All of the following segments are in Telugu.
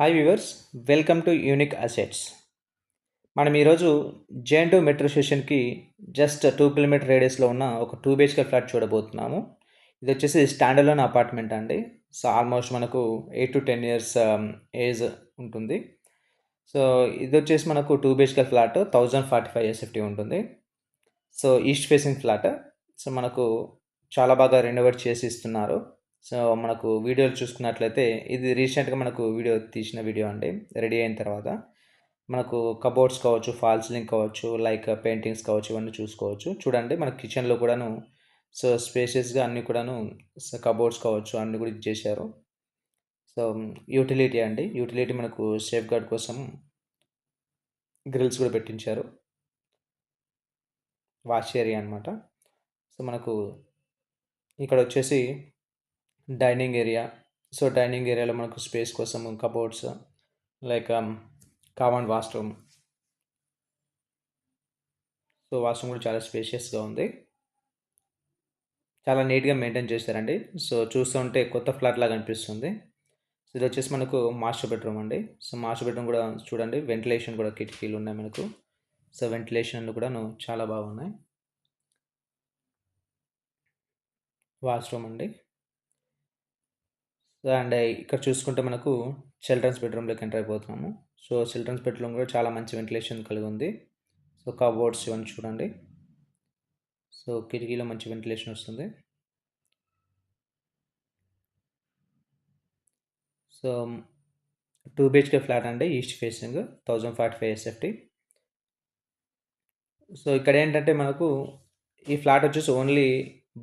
Hi viewers, welcome to unique assets. మనం ఈరోజు జే&టూ మెట్రో స్టేషన్‌కి జస్ట్ 2 కిలోమీటర్ రేడియస్‌లో ఉన్న ఒక 2 బీహెచ్‌కే ఫ్లాట్ చూడబోతున్నాము. ఇదొచ్చేసి స్టాండ్ అలోన్ అపార్ట్మెంట్ అండి. సో, ఆల్మోస్ట్ మనకు 8-10 ఇయర్స్ ఏజ్ ఉంటుంది. సో, ఇదొచ్చేసి మనకు 2 బీహెచ్‌కే ఫ్లాట్ 1045 ఎస్ఎఫ్టీ ఉంటుంది. So, east facing flat. So, మనకు చాలా బాగా రెనోవేట్ చేసి ఇస్తున్నారు. సో, మనకు వీడియోలు చూసుకున్నట్లయితే ఇది రీసెంట్‌గా మనకు తీసిన వీడియో అండి. రెడీ అయిన తర్వాత. మనకు కబోర్డ్స్ కావచ్చు, ఫాల్ సీలింగ్ కావచ్చు, లైక్ పెయింటింగ్స్ కావచ్చు, ఇవన్నీ చూసుకోవచ్చు. చూడండి మన కిచెన్‌లో కూడాను సో, స్పేషియస్‌గా అన్నీ కూడాను కబోర్డ్స్ కావచ్చు అన్నీ కూడా ఇచ్చేశారు. సో, యుటిలిటీ అండి. యుటిలిటీ మనకు సేఫ్‌గార్డ్ కోసం గ్రిల్స్ కూడా పెట్టించారు. వాష్ ఏరియా అనమాట. సో, మనకు ఇక్కడొచ్చేసి డైనింగ్ ఏరియా. సో, డైనింగ్ ఏరియాలో మనకు స్పేస్ కోసం cupboards like common washroom. So, washroom కూడా చాలా స్పేషియస్‌గా ఉంది. చాలా నీట్‌గా మెయింటైన్ చేశారండి. సో, చూస్తుంటే కొత్త ఫ్లాట్ లాగా అనిపిస్తుంది. ఇదొచ్చేసి మనకు మాస్టర్ బెడ్‌రూమ్ అండి. సో, మాస్టర్ బెడ్‌రూమ్ కూడా చూడండి వెంటిలేషన్ కూడా కిటికీలున్నాయి మనకు. సో, వెంటిలేషన్‌లు కూడాను చాలా బాగున్నాయి. వాష్‌రూమ్ అండి. అండ్ ఇక్కడ చూసుకుంటే మనకు చిల్డ్రన్స్ బెడ్‌రూమ్‌లోకి ఎంటర్ అయిపోతున్నాము. సో, చిల్డ్రన్స్ బెడ్‌రూమ్ కూడా చాలా మంచి వెంటిలేషన్ కలిగి ఉంది. సో, కబోర్డ్స్ ఇవన్నీ చూడండి. సో, కిటికీలో మంచి వెంటిలేషన్ వస్తుంది. సో, 2 బీహెచ్‌కే ఫ్లాట్ అండి. East facing 1045 SFT. సో, ఇక్కడేంటంటే మనకు ఈ ఫ్లాట్ వచ్చేసి ఓన్లీ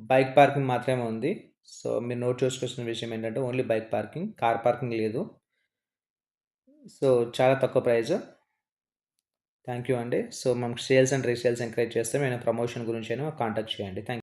బైక్ పార్కింగ్ మాత్రమే ఉంది. సో, మీరు నోట్ చేసుకోవాల్సిన విషయం ఏంటంటే only bike parking. Car parking లేదు. సో, చాలా తక్కువ ప్రైస్. థాంక్ యూ అండి. సో, మనకు సేల్స్ అండ్ రీసేల్స్ ఎంకరేజ్ చేస్తే ఏమైనా ప్రమోషన్ గురించైనా కాంటాక్ట్ చేయండి.